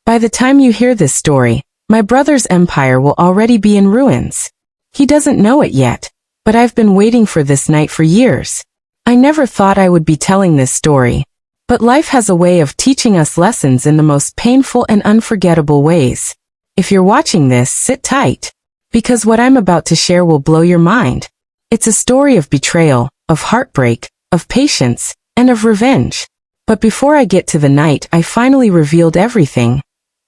By the time you hear this story, my brother's empire will already be in ruins. He doesn't know it yet, but I've been waiting for this night for years. I never thought I would be telling this story. But life has a way of teaching us lessons in the most painful and unforgettable ways. If you're watching this, sit tight, because what I'm about to share will blow your mind. It's a story of betrayal, of heartbreak, of patience, and of revenge. But before I get to the night I finally revealed everything,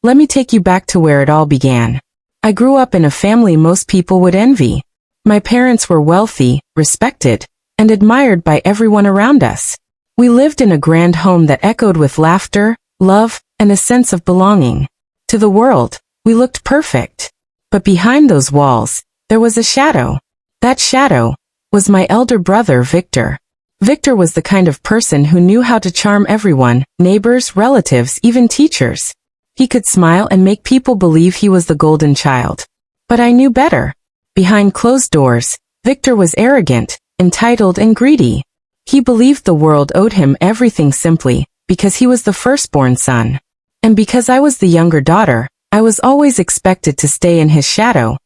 let me take you back to where it all began. I grew up in a family most people would envy. My parents were wealthy, respected, and admired by everyone around us. We lived in a grand home that echoed with laughter, love, and a sense of belonging. To the world, we looked perfect. But behind those walls, there was a shadow. That shadow was my elder brother, Victor. Victor was the kind of person who knew how to charm everyone, neighbors, relatives, even teachers. He could smile and make people believe he was the golden child. But I knew better. Behind closed doors, Victor was arrogant, entitled, and greedy. He believed the world owed him everything simply because he was the firstborn son. And because I was the younger daughter, I was always expected to stay in his shadow.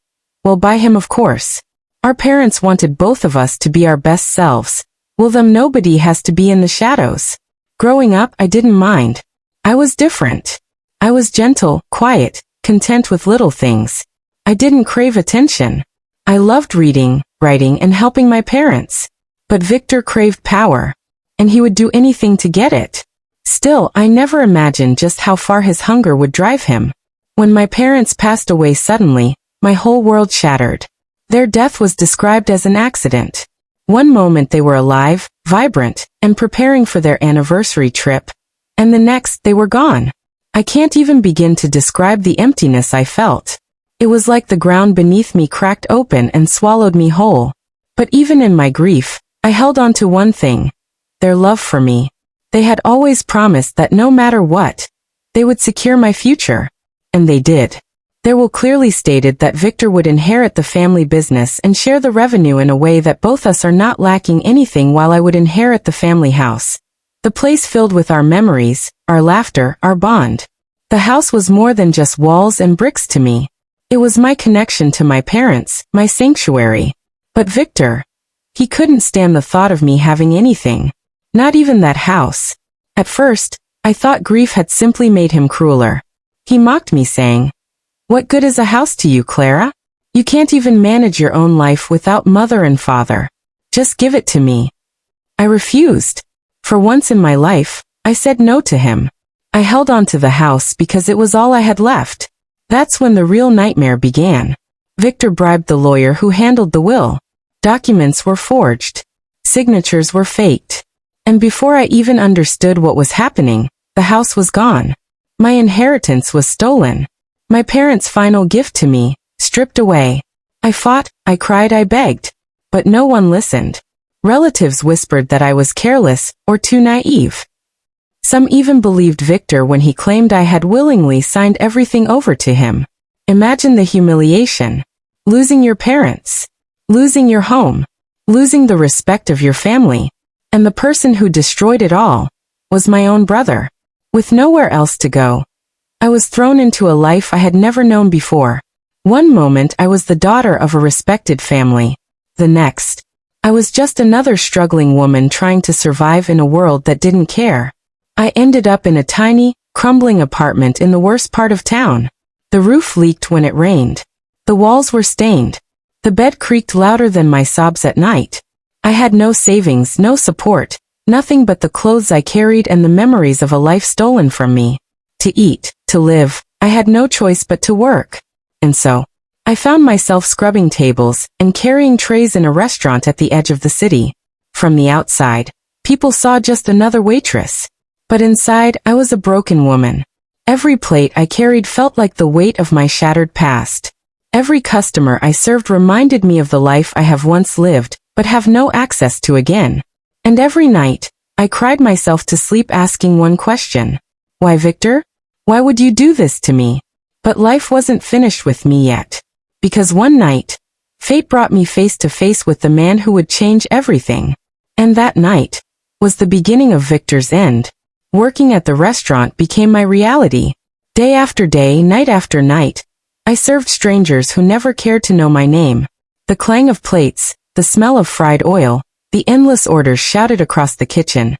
Well, by him, of course. Our parents wanted both of us to be our best selves. Well, then nobody has to be in the shadows. Growing up, I didn't mind. I was different. I was gentle, quiet, content with little things. I didn't crave attention. I loved reading, writing, and helping my parents. But Victor craved power, and he would do anything to get it. Still, I never imagined just how far his hunger would drive him. When my parents passed away suddenly, my whole world shattered. Their death was described as an accident. One moment they were alive, vibrant, and preparing for their anniversary trip, and the next they were gone. I can't even begin to describe the emptiness I felt. It was like the ground beneath me cracked open and swallowed me whole. But even in my grief, I held on to one thing: their love for me. They had always promised that no matter what, they would secure my future. And they did. Their will clearly stated that Victor would inherit the family business and share the revenue in a way that both us are not lacking anything, while I would inherit the family house. The place filled with our memories, our laughter, our bond. The house was more than just walls and bricks to me. It was my connection to my parents, my sanctuary. But Victor, he couldn't stand the thought of me having anything. Not even that house. At first, I thought grief had simply made him crueler. He mocked me, saying, "What good is a house to you, Clara? You can't even manage your own life without mother and father. Just give it to me." I refused. For once in my life, I said no to him. I held on to the house because it was all I had left. That's when the real nightmare began. Victor bribed the lawyer who handled the will. Documents were forged. Signatures were faked. And before I even understood what was happening, the house was gone. My inheritance was stolen. My parents' final gift to me, stripped away. I fought, I cried, I begged. But no one listened. Relatives whispered that I was careless or too naive. Some even believed Victor when he claimed I had willingly signed everything over to him. Imagine the humiliation. Losing your parents. Losing your home. Losing the respect of your family. And the person who destroyed it all was my own brother. With nowhere else to go, I was thrown into a life I had never known before. One moment I was the daughter of a respected family. The next, I was just another struggling woman trying to survive in a world that didn't care. I ended up in a tiny, crumbling apartment in the worst part of town. The roof leaked when it rained. The walls were stained. The bed creaked louder than my sobs at night. I had no savings, no support, nothing but the clothes I carried and the memories of a life stolen from me. To eat, to live, I had no choice but to work. And so, I found myself scrubbing tables and carrying trays in a restaurant at the edge of the city. From the outside, people saw just another waitress. But inside, I was a broken woman. Every plate I carried felt like the weight of my shattered past. Every customer I served reminded me of the life I have once lived, but have no access to again. And every night, I cried myself to sleep asking one question. Why, Victor? Why would you do this to me? But life wasn't finished with me yet. Because one night, fate brought me face to face with the man who would change everything. And that night was the beginning of Victor's end. Working at the restaurant became my reality. Day after day, night after night, I served strangers who never cared to know my name. The clang of plates, the smell of fried oil, the endless orders shouted across the kitchen.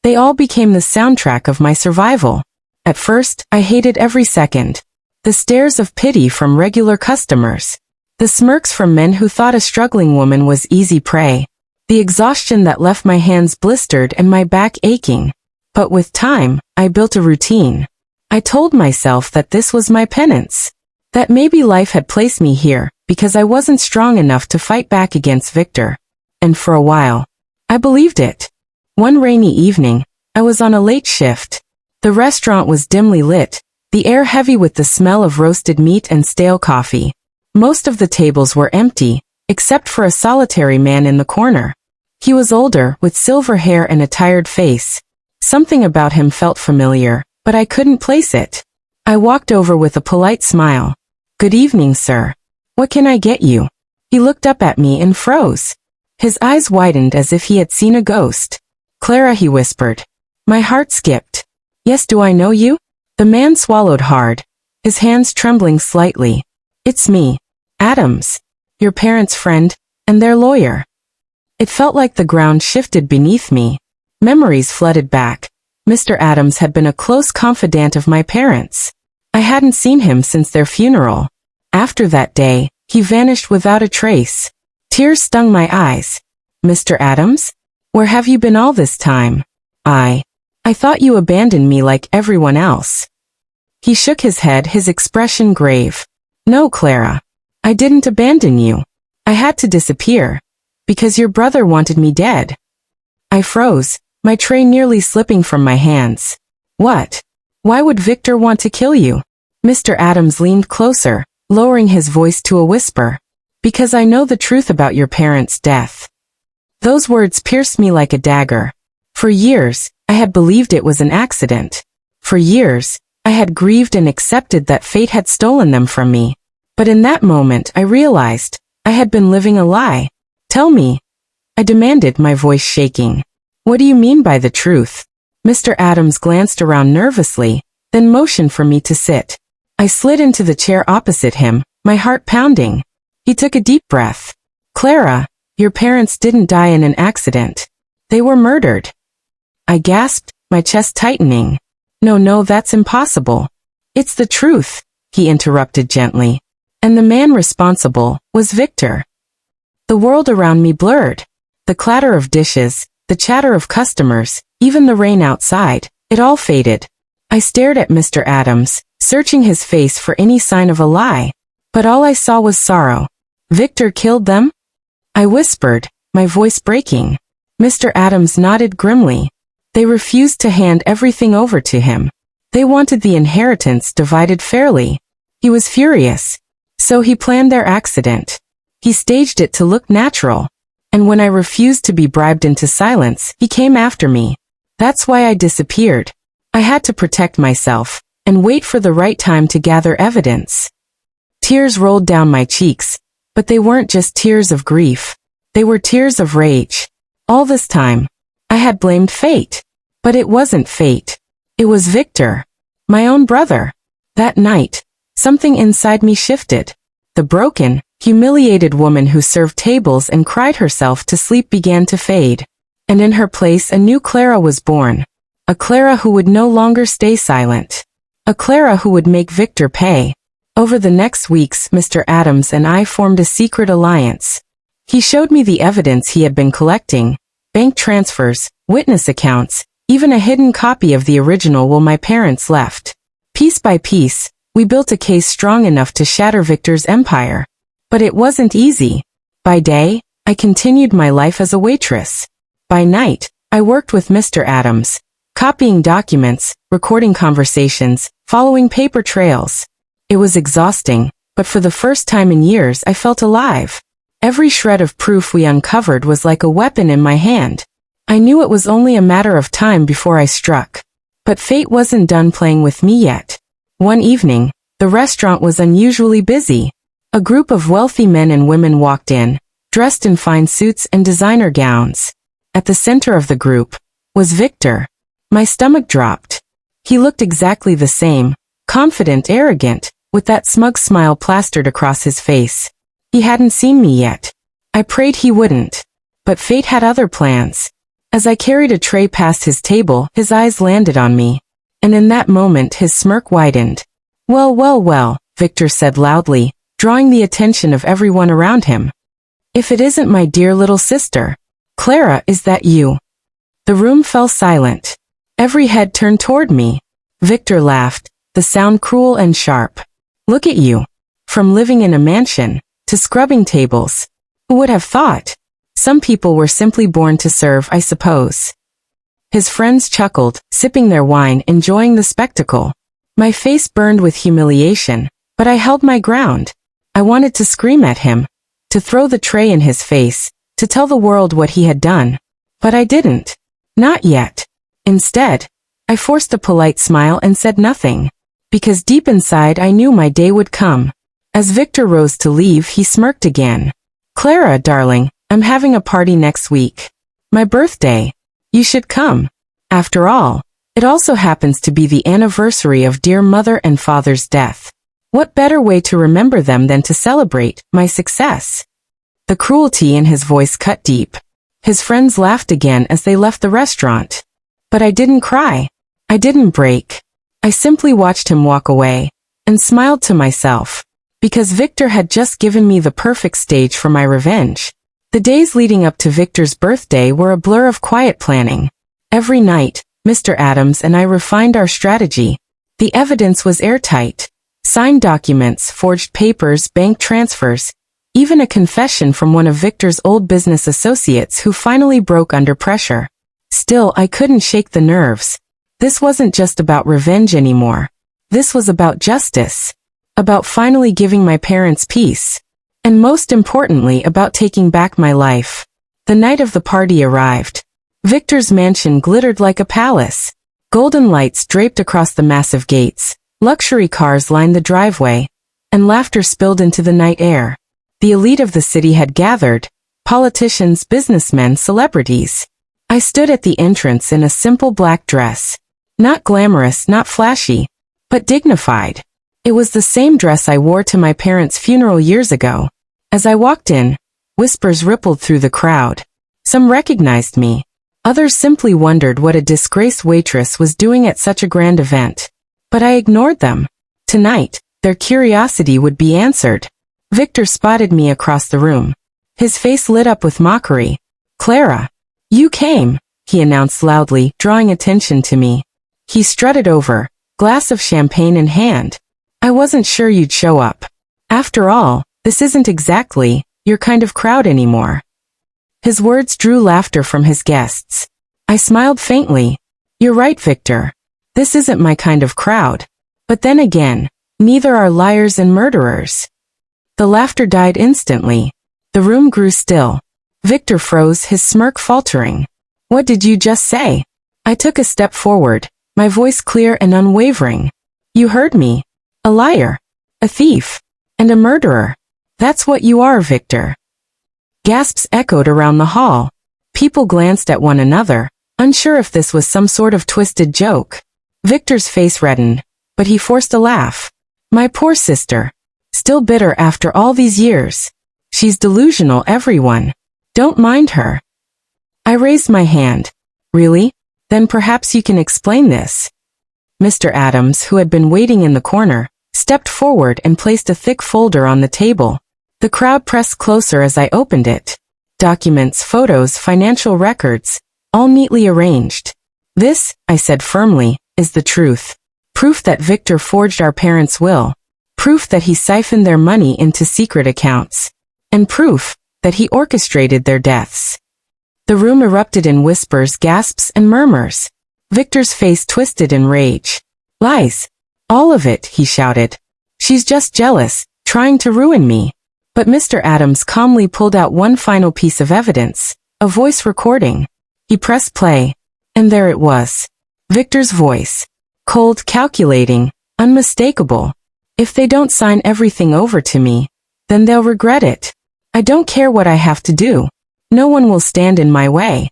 They all became the soundtrack of my survival. At first, I hated every second. The stares of pity from regular customers. The smirks from men who thought a struggling woman was easy prey. The exhaustion that left my hands blistered and my back aching. But with time, I built a routine. I told myself that this was my penance. That maybe life had placed me here, because I wasn't strong enough to fight back against Victor. And for a while, I believed it. One rainy evening, I was on a late shift. The restaurant was dimly lit, the air heavy with the smell of roasted meat and stale coffee. Most of the tables were empty, except for a solitary man in the corner. He was older, with silver hair and a tired face. Something about him felt familiar, but I couldn't place it. I walked over with a polite smile. "Good evening, sir. What can I get you?" He looked up at me and froze. His eyes widened as if he had seen a ghost. "Clara," he whispered. My heart skipped. "Yes, do I know you?" The man swallowed hard, his hands trembling slightly. "It's me, Adams, your parents' friend, and their lawyer." It felt like the ground shifted beneath me. Memories flooded back. Mr. Adams had been a close confidant of my parents. I hadn't seen him since their funeral. After that day, he vanished without a trace. Tears stung my eyes. "Mr. Adams? Where have you been all this time?" I thought you abandoned me like everyone else." He shook his head, his expression grave. "No, Clara. I didn't abandon you. I had to disappear. Because your brother wanted me dead." I froze, my tray nearly slipping from my hands. "What? Why would Victor want to kill you?" Mr. Adams leaned closer, lowering his voice to a whisper. "Because I know the truth about your parents' death." Those words pierced me like a dagger. For years, I had believed it was an accident. For years, I had grieved and accepted that fate had stolen them from me. But in that moment, I realized I had been living a lie. "Tell me," I demanded, my voice shaking. "What do you mean by the truth?" Mr. Adams glanced around nervously, then motioned for me to sit. I slid into the chair opposite him, my heart pounding. He took a deep breath. "Clara, your parents didn't die in an accident. They were murdered." I gasped, my chest tightening. No, that's impossible." "It's the truth," he interrupted gently. "And the man responsible was Victor." The world around me blurred. The clatter of dishes, the chatter of customers, even the rain outside, it all faded. I stared at Mr. Adams, searching his face for any sign of a lie. But all I saw was sorrow. "Victor killed them?" I whispered, my voice breaking. Mr. Adams nodded grimly. "They refused to hand everything over to him. They wanted the inheritance divided fairly." He was furious. So he planned their accident. He staged it to look natural. And when I refused to be bribed into silence, he came after me. That's why I disappeared. I had to protect myself, and wait for the right time to gather evidence. Tears rolled down my cheeks, but they weren't just tears of grief. They were tears of rage. All this time, I had blamed fate. But it wasn't fate. It was Victor, my own brother. That night, something inside me shifted. The broken, humiliated woman who served tables and cried herself to sleep began to fade. And in her place a new Clara was born. A Clara who would no longer stay silent. A Clara who would make Victor pay. Over the next weeks, Mr. Adams and I formed a secret alliance. He showed me the evidence he had been collecting. Bank transfers, witness accounts, even a hidden copy of the original will my parents left. Piece by piece, we built a case strong enough to shatter Victor's empire. But it wasn't easy. By day, I continued my life as a waitress. By night, I worked with Mr. Adams, copying documents, recording conversations, following paper trails. It was exhausting, but for the first time in years I felt alive. Every shred of proof we uncovered was like a weapon in my hand. I knew it was only a matter of time before I struck. But fate wasn't done playing with me yet. One evening, the restaurant was unusually busy. A group of wealthy men and women walked in, dressed in fine suits and designer gowns. At the center of the group was Victor. My stomach dropped. He looked exactly the same, confident, arrogant, with that smug smile plastered across his face. He hadn't seen me yet. I prayed he wouldn't. But fate had other plans. As I carried a tray past his table, his eyes landed on me. And in that moment his smirk widened. Well, well, well, Victor said loudly, drawing the attention of everyone around him. If it isn't my dear little sister. Clara, is that you? The room fell silent. Every head turned toward me. Victor laughed, the sound cruel and sharp. Look at you. From living in a mansion, to scrubbing tables. Who would have thought? Some people were simply born to serve, I suppose. His friends chuckled, sipping their wine, enjoying the spectacle. My face burned with humiliation, but I held my ground. I wanted to scream at him, to throw the tray in his face, to tell the world what he had done. But I didn't. Not yet. Instead, I forced a polite smile and said nothing. Because deep inside I knew my day would come. As Victor rose to leave, he smirked again. Clara, darling, I'm having a party next week. My birthday. You should come. After all, it also happens to be the anniversary of dear mother and father's death. What better way to remember them than to celebrate my success? The cruelty in his voice cut deep. His friends laughed again as they left the restaurant. But I didn't cry. I didn't break. I simply watched him walk away, and smiled to myself. Because Victor had just given me the perfect stage for my revenge. The days leading up to Victor's birthday were a blur of quiet planning. Every night, Mr. Adams and I refined our strategy. The evidence was airtight. Signed documents, forged papers, bank transfers, even a confession from one of Victor's old business associates who finally broke under pressure. Still, I couldn't shake the nerves. This wasn't just about revenge anymore. This was about justice. About finally giving my parents peace. And most importantly, about taking back my life. The night of the party arrived. Victor's mansion glittered like a palace. Golden lights draped across the massive gates. Luxury cars lined the driveway. And laughter spilled into the night air. The elite of the city had gathered. Politicians, businessmen, celebrities. I stood at the entrance in a simple black dress. Not glamorous, not flashy, but dignified. It was the same dress I wore to my parents' funeral years ago. As I walked in, whispers rippled through the crowd. Some recognized me. Others simply wondered what a disgraced waitress was doing at such a grand event. But I ignored them. Tonight, their curiosity would be answered. Victor spotted me across the room. His face lit up with mockery. Clara, you came, he announced loudly, drawing attention to me. He strutted over, glass of champagne in hand. I wasn't sure you'd show up. After all, this isn't exactly your kind of crowd anymore. His words drew laughter from his guests. I smiled faintly. You're right, Victor. This isn't my kind of crowd. But then again, neither are liars and murderers. The laughter died instantly. The room grew still. Victor froze, his smirk faltering. What did you just say? I took a step forward, my voice clear and unwavering. You heard me. A liar, a thief, and a murderer. That's what you are, Victor. Gasps echoed around the hall. People glanced at one another, unsure if this was some sort of twisted joke. Victor's face reddened, but he forced a laugh. My poor sister. Still bitter after all these years. She's delusional, everyone. Don't mind her. I raised my hand. Really? Then perhaps you can explain this. Mr. Adams, who had been waiting in the corner, stepped forward and placed a thick folder on the table. The crowd pressed closer as I opened it. Documents, photos, financial records, all neatly arranged. This, I said firmly, is the truth. Proof that Victor forged our parents' will. Proof that he siphoned their money into secret accounts. And proof that he orchestrated their deaths. The room erupted in whispers, gasps, and murmurs. Victor's face twisted in rage. Lies. All of it, he shouted. She's just jealous, trying to ruin me. But Mr. Adams calmly pulled out one final piece of evidence, a voice recording. He pressed play. And there it was. Victor's voice. Cold, calculating, unmistakable. If they don't sign everything over to me, then they'll regret it. I don't care what I have to do. No one will stand in my way.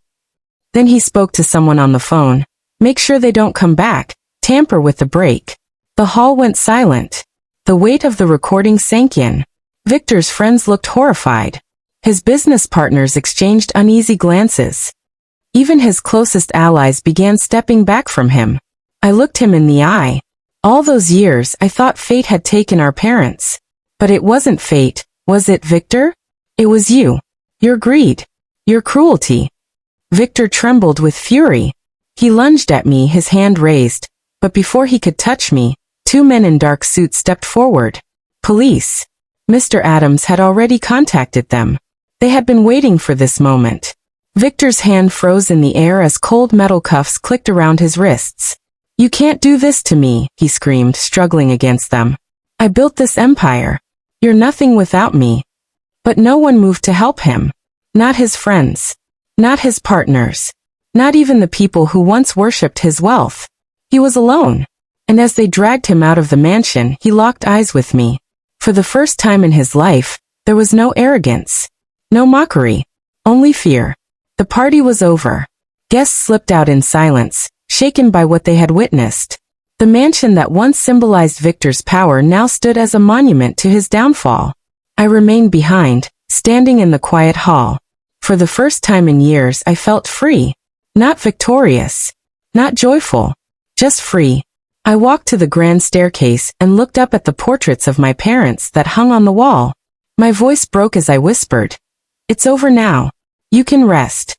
Then he spoke to someone on the phone. Make sure they don't come back. Tamper with the break. The hall went silent. The weight of the recording sank in. Victor's friends looked horrified. His business partners exchanged uneasy glances. Even his closest allies began stepping back from him. I looked him in the eye. All those years I thought fate had taken our parents. But it wasn't fate, was it, Victor? It was you. Your greed. Your cruelty. Victor trembled with fury. He lunged at me, his hand raised. But before he could touch me, 2 men in dark suits stepped forward. Police. Mr. Adams had already contacted them. They had been waiting for this moment. Victor's hand froze in the air as cold metal cuffs clicked around his wrists. "You can't do this to me," he screamed, struggling against them. "I built this empire. You're nothing without me." But no one moved to help him. Not his friends. Not his partners. Not even the people who once worshipped his wealth. He was alone. And as they dragged him out of the mansion, he locked eyes with me. For the first time in his life, there was no arrogance. No mockery. Only fear. The party was over. Guests slipped out in silence, shaken by what they had witnessed. The mansion that once symbolized Victor's power now stood as a monument to his downfall. I remained behind, standing in the quiet hall. For the first time in years I felt free. Not victorious. Not joyful. Just free. I walked to the grand staircase and looked up at the portraits of my parents that hung on the wall. My voice broke as I whispered, "It's over now. You can rest."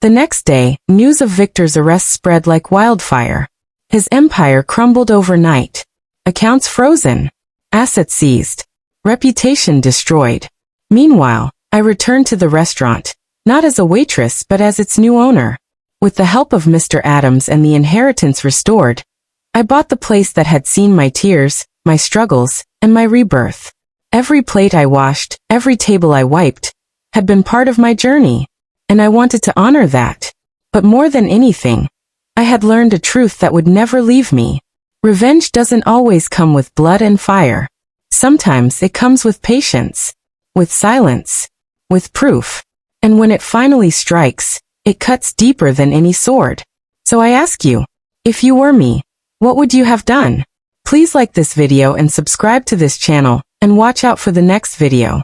The next day, news of Victor's arrest spread like wildfire. His empire crumbled overnight. Accounts frozen. Assets seized. Reputation destroyed. Meanwhile, I returned to the restaurant, not as a waitress but as its new owner. With the help of Mr. Adams and the inheritance restored, I bought the place that had seen my tears, my struggles, and my rebirth. Every plate I washed, every table I wiped, had been part of my journey, and I wanted to honor that. But more than anything, I had learned a truth that would never leave me. Revenge doesn't always come with blood and fire. Sometimes it comes with patience, with silence, with proof. And when it finally strikes, it cuts deeper than any sword. So I ask you, if you were me, what would you have done? Please like this video and subscribe to this channel, and watch out for the next video.